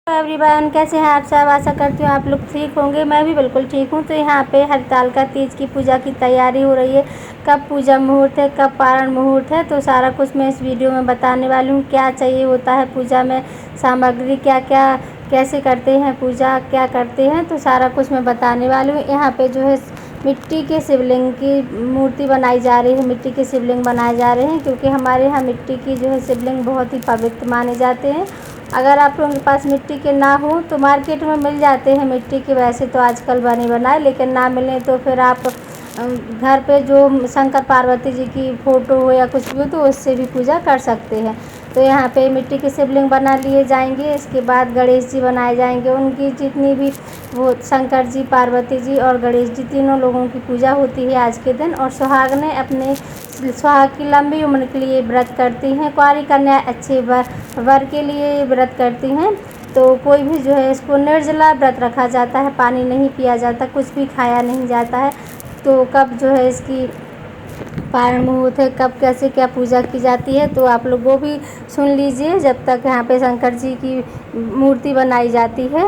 Everyone, कैसे हैं आप सब। आशा करती हूँ आप लोग ठीक होंगे। मैं भी बिल्कुल ठीक हूँ। तो यहाँ पे हरतालिका तीज की पूजा की तैयारी हो रही है। कब पूजा मुहूर्त है, कब पारण मुहूर्त है, तो सारा कुछ मैं इस वीडियो में बताने वाली हूँ। क्या चाहिए होता है पूजा में, सामग्री क्या क्या, कैसे करते हैं पूजा, क्या करते हैं, तो सारा कुछ मैं बताने वाली हूँ। यहाँ पे जो है मिट्टी के शिवलिंग की मूर्ति बनाई जा रही है। मिट्टी के शिवलिंग बनाए जा रहे हैं क्योंकि हमारे यहाँ मिट्टी की जो है शिवलिंग बहुत ही पवित्र माने जाते हैं। अगर आप लोगों के पास मिट्टी के ना हो तो मार्केट में मिल जाते हैं मिट्टी के, वैसे तो आजकल बने बनाए, लेकिन ना मिलें तो फिर आप घर पे जो शंकर पार्वती जी की फ़ोटो हो या कुछ भी हो तो उससे भी पूजा कर सकते हैं। तो यहाँ पे मिट्टी के शिवलिंग बना लिए जाएंगे। इसके बाद गणेश जी बनाए जाएंगे। उनकी जितनी भी वो शंकर जी, पार्वती जी और गणेश जी तीनों लोगों की पूजा होती है आज के दिन। और सुहागनें अपने सुहाग की लंबी उम्र के लिए व्रत करती हैं। कुंवारी कन्या अच्छे वर के लिए व्रत करती हैं। तो कोई भी जो है इसको निर्जला व्रत रखा जाता है, पानी नहीं पिया जाता, कुछ भी खाया नहीं जाता है। तो कब जो है इसकी पारण मुहूर्त है, कब कैसे क्या पूजा की जाती है, तो आप लोग वो भी सुन लीजिए जब तक यहाँ पे शंकर जी की मूर्ति बनाई जाती है।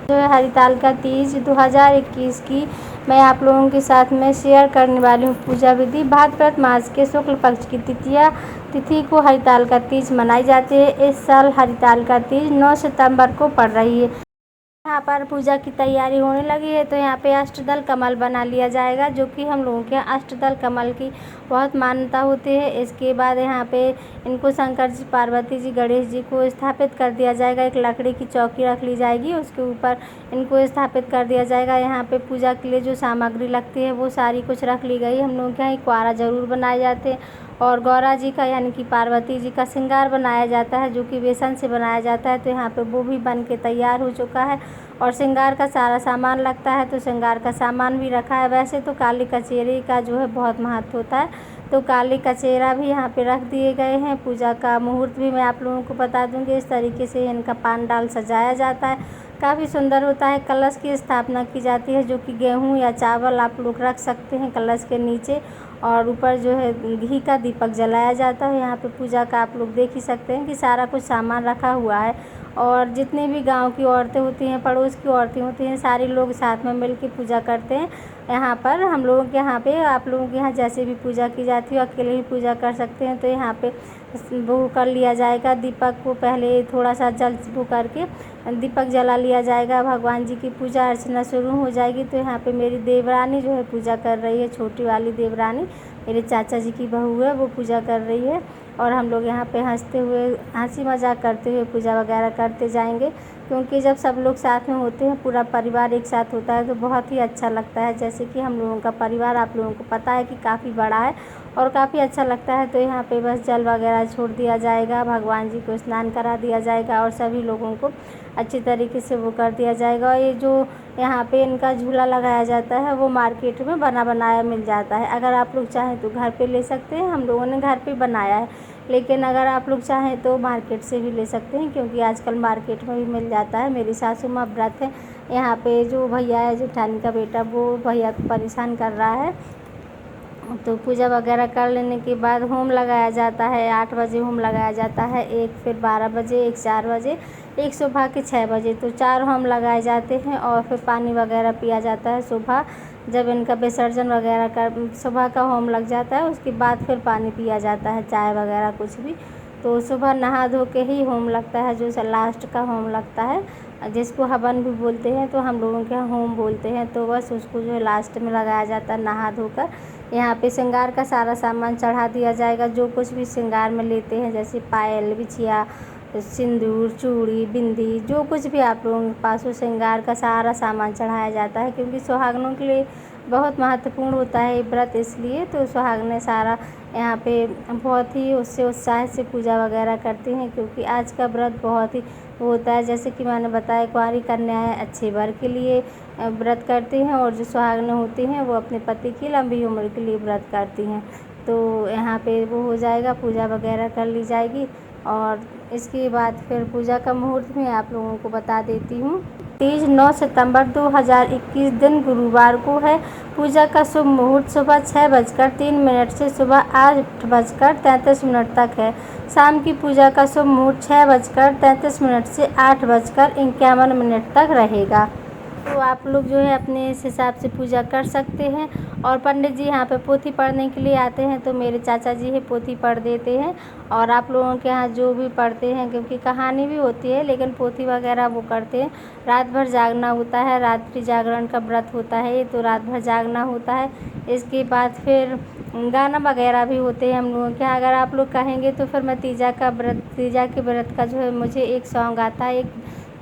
जो है हरितालिका तीज 2021 की मैं आप लोगों के साथ में शेयर करने वाली हूँ पूजा विधि। भाद्रपद मास के शुक्ल पक्ष की तिथि को हरितालिका तीज मनाई जाती है। इस साल हरितालिका तीज 9 सितंबर को पड़ रही है। यहाँ पर पूजा की तैयारी होने लगी है। तो यहाँ पे अष्टदल कमल बना लिया जाएगा, जो कि हम लोगों के यहाँ अष्टदल कमल की बहुत मान्यता होती है। इसके बाद यहाँ पे इनको शंकर जी, पार्वती जी, गणेश जी को स्थापित कर दिया जाएगा। एक लकड़ी की चौकी रख ली जाएगी, उसके ऊपर इनको स्थापित कर दिया जाएगा। यहाँ पे पूजा के लिए जो सामग्री लगती है वो सारी कुछ रख ली गई। हम लोगों के यहाँ क्वारा ज़रूर बनाए जाते हैं और गौरा जी का यानी कि पार्वती जी का श्रृंगार बनाया जाता है, जो कि बेसन से बनाया जाता है। तो यहाँ पे वो भी बन के तैयार हो चुका है और श्रृंगार का सारा सामान लगता है, तो श्रृंगार का सामान भी रखा है। वैसे तो काली कचेरी का जो है बहुत महत्व होता है, तो काली कचेरा भी यहाँ पे रख दिए गए हैं। पूजा का मुहूर्त भी मैं आप लोगों को बता दूँगी। इस तरीके से इनका पानडाल सजाया जाता है, काफ़ी सुंदर होता है। कलश की स्थापना की जाती है, जो कि गेहूँ या चावल आप लोग रख सकते हैं कलश के नीचे, और ऊपर जो है घी का दीपक जलाया जाता है। यहाँ पे पूजा का आप लोग देख ही सकते हैं कि सारा कुछ सामान रखा हुआ है। और जितने भी गांव की औरतें होती हैं, पड़ोस की औरतें होती हैं, सारे लोग साथ में मिल के पूजा करते हैं। यहाँ पर हम लोगों के यहाँ पे, आप लोगों के यहाँ जैसे भी पूजा की जाती है, अकेले भी पूजा कर सकते हैं। तो यहाँ पे वो कर लिया जाएगा, दीपक को पहले थोड़ा सा जल वो करके दीपक जला लिया जाएगा। भगवान जी की पूजा अर्चना शुरू हो जाएगी। तो यहाँ पे मेरी देवरानी जो है पूजा कर रही है, छोटी वाली देवरानी, मेरे चाचा जी की बहू है, वो पूजा कर रही है। और हम लोग यहाँ पे हंसते हुए, हंसी मजाक करते हुए पूजा वगैरह करते जाएंगे, क्योंकि जब सब लोग साथ में होते हैं, पूरा परिवार एक साथ होता है, तो बहुत ही अच्छा लगता है। जैसे कि हम लोगों का परिवार आप लोगों को पता है कि काफ़ी बड़ा है और काफ़ी अच्छा लगता है। तो यहाँ पे बस जल वगैरह छोड़ दिया जाएगा, भगवान जी को स्नान करा दिया जाएगा और सभी लोगों को अच्छी तरीके से वो कर दिया जाएगा। और ये जो यहाँ पे इनका झूला लगाया जाता है वो मार्केट में बना बनाया मिल जाता है। अगर आप लोग चाहें तो घर पे ले सकते हैं, हम लोगों ने घर पे बनाया है, लेकिन अगर आप लोग चाहें तो मार्केट से भी ले सकते हैं, क्योंकि आजकल मार्केट में भी मिल जाता है। मेरी सासू माँ व्रत है, यहाँ पे जो भैया है, जेठानी का बेटा, वो भैया को परेशान कर रहा है। तो पूजा वगैरह कर लेने के बाद होम लगाया जाता है। 8 बजे होम लगाया जाता है, एक फिर 12 बजे, एक 4 बजे, एक सुबह के 6 बजे। तो 4 होम लगाए जाते हैं और फिर पानी वगैरह पिया जाता है सुबह, जब इनका विसर्जन वगैरह कर सुबह का होम लग जाता है, उसके बाद फिर पानी पिया जाता है, चाय वगैरह कुछ भी। तो सुबह नहा धो के ही होम लगता है, जो लास्ट का होम लगता है, जिसको हवन भी बोलते हैं, तो हम लोगों के यहाँ होम बोलते हैं। तो बस उसको जो है लास्ट में लगाया जाता है नहा धोकर। यहाँ पे श्रृंगार का सारा सामान चढ़ा दिया जाएगा, जो कुछ भी श्रृंगार में लेते हैं, जैसे पायल, बिछिया, सिंदूर, चूड़ी, बिंदी, जो कुछ भी आप लोगों के पास हो, श्रृंगार का सारा सामान चढ़ाया जाता है। क्योंकि सुहागनों के लिए बहुत महत्वपूर्ण होता है ये व्रत, इसलिए तो सुहागनें सारा यहाँ पे बहुत ही उससे उत्साह से पूजा वगैरह करती हैं, क्योंकि आज का व्रत बहुत ही वो होता है। जैसे कि मैंने बताया, कुंवारी कन्याएँ अच्छे वर के लिए व्रत करती हैं, और जो सुहागनें होती हैं वो अपने पति की लंबी उम्र के लिए व्रत करती हैं। तो यहाँ पे वो हो जाएगा, पूजा वगैरह कर ली जाएगी। और इसके बाद फिर पूजा का मुहूर्त मैं आप लोगों को बता देती हूँ। तीज 9 सितंबर 2021 दिन गुरुवार को है। पूजा का शुभ मुहूर्त सुबह 6:03 से सुबह 8:33 तक है। शाम की पूजा का शुभ मुहूर्त 6:33 से 8:51 तक रहेगा। तो आप लोग जो है अपने इस हिसाब से पूजा कर सकते हैं। और पंडित जी यहाँ पे पोथी पढ़ने के लिए आते हैं, तो मेरे चाचा जी है पोथी पढ़ देते हैं। और आप लोगों के यहाँ जो भी पढ़ते हैं, क्योंकि कहानी भी होती है लेकिन पोथी वगैरह वो करते हैं। रात भर जागना होता है, रात्रि जागरण का व्रत होता है, तो रात भर जागना होता है। इसके बाद फिर गाना वगैरह भी होते हैं हम लोगों के यहाँ। अगर आप लोग कहेंगे तो फिर मैं तीजा के व्रत का जो है मुझे एक सॉन्ग आता है एक,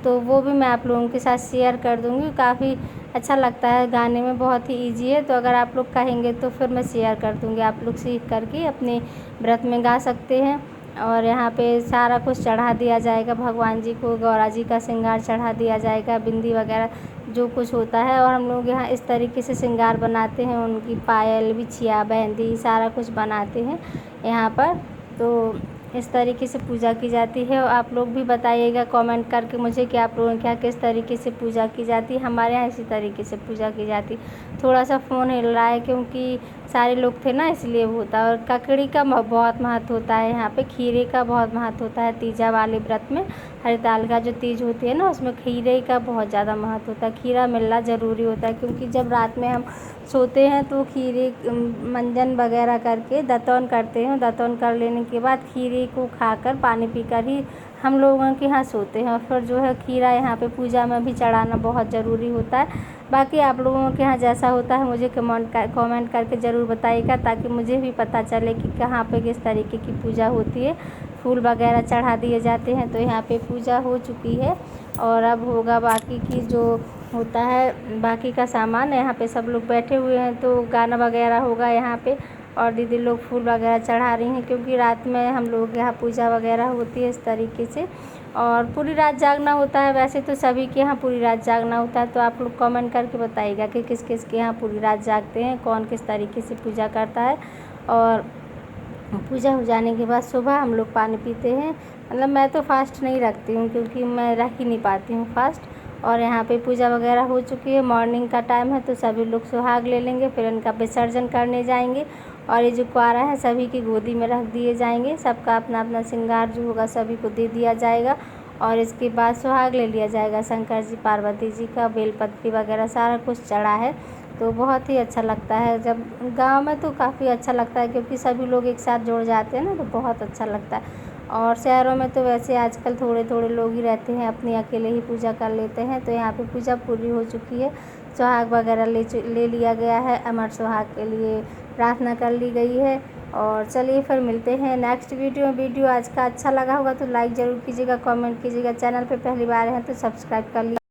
तो वो भी मैं आप लोगों के साथ शेयर कर दूँगी। काफ़ी अच्छा लगता है, गाने में बहुत ही इजी है। तो अगर आप लोग कहेंगे तो फिर मैं शेयर कर दूँगी, आप लोग सीख करके अपने व्रत में गा सकते हैं। और यहाँ पे सारा कुछ चढ़ा दिया जाएगा भगवान जी को, गौरा जी का श्रृंगार चढ़ा दिया जाएगा, बिंदी वगैरह जो कुछ होता है। और हम लोग यहाँ इस तरीके से श्रृंगार बनाते हैं, उनकी पायल, बिछिया, मेहंदी सारा कुछ बनाते हैं यहाँ पर। तो इस तरीके से पूजा की जाती है। और आप लोग भी बताइएगा कमेंट करके मुझे कि आप लोगों के यहाँ किस तरीके से पूजा की जाती है। हमारे यहाँ इसी तरीके से पूजा की जाती। थोड़ा सा फ़ोन हिल रहा है क्योंकि सारे लोग थे ना, इसलिए वो होता है। और ककड़ी का बहुत महत्व होता है यहाँ पे, खीरे का बहुत महत्व होता है तीजा वाले व्रत में। हरिताल का जो तीज होती है ना, उसमें खीरे का बहुत ज़्यादा महत्व होता है। खीरा मिलना ज़रूरी होता है, क्योंकि जब रात में हम सोते हैं तो खीरे मंजन वगैरह करके दातून करते हैं। दातून कर लेने के बाद खीरे को खाकर पानी पीकर ही हम लोगों के यहाँ सोते हैं। और फिर जो है खीरा यहाँ पे पूजा में भी चढ़ाना बहुत ज़रूरी होता है। बाकी आप लोगों के यहाँ जैसा होता है मुझे कमेंट करके ज़रूर बताइएगा, ताकि मुझे भी पता चले कि कहाँ पे किस तरीके की पूजा होती है। फूल वगैरह चढ़ा दिए जाते हैं। तो यहाँ पे पूजा हो चुकी है और अब होगा बाकी की जो होता है बाकी का सामान। यहाँ पे सब लोग बैठे हुए हैं, तो गाना वगैरह होगा यहाँ पे। और दीदी लोग फूल वगैरह चढ़ा रही हैं, क्योंकि रात में हम लोग के यहाँ पूजा वगैरह होती है इस तरीके से। और पूरी रात जागना होता है, वैसे तो सभी के यहाँ पूरी रात जागना होता है। तो आप लोग कमेंट करके बताइएगा कि किस किस के यहाँ पूरी रात जागते हैं, कौन किस तरीके से पूजा करता है। और पूजा हो जाने के बाद सुबह हम लोग पानी पीते हैं। मतलब मैं तो फास्ट नहीं रखती हूँ, क्योंकि मैं रख ही नहीं पाती हूँ फास्ट। और यहाँ पे पूजा वगैरह हो चुकी है, मॉर्निंग का टाइम है, तो सभी लोग सुहाग ले लेंगे, फिर इनका विसर्जन करने जाएंगे। और ये जो कुआरा है सभी की गोदी में रख दिए जाएंगे। सबका अपना अपना श्रृंगार जो होगा सभी को दे दिया जाएगा। और इसके बाद सुहाग ले लिया जाएगा। शंकर जी पार्वती जी का बेलपत्री वगैरह सारा कुछ चढ़ा है। तो बहुत ही अच्छा लगता है, जब गांव में तो काफ़ी अच्छा लगता है, क्योंकि सभी लोग एक साथ जुड़ जाते हैं ना, तो बहुत अच्छा लगता है। और शहरों में तो वैसे आजकल थोड़े थोड़े लोग ही रहते हैं, अपनी अकेले ही पूजा कर लेते हैं। तो यहाँ पे पूजा पूरी हो चुकी है, सुहाग वगैरह ले लिया गया है, अमर सुहाग के लिए प्रार्थना कर ली गई है। और चलिए फिर मिलते हैं नेक्स्ट वीडियो में। वीडियो आज का अच्छा लगा होगा तो लाइक ज़रूर कीजिएगा, कमेंट कीजिएगा। चैनल पे पहली बार हैं तो सब्सक्राइब कर लीजिए।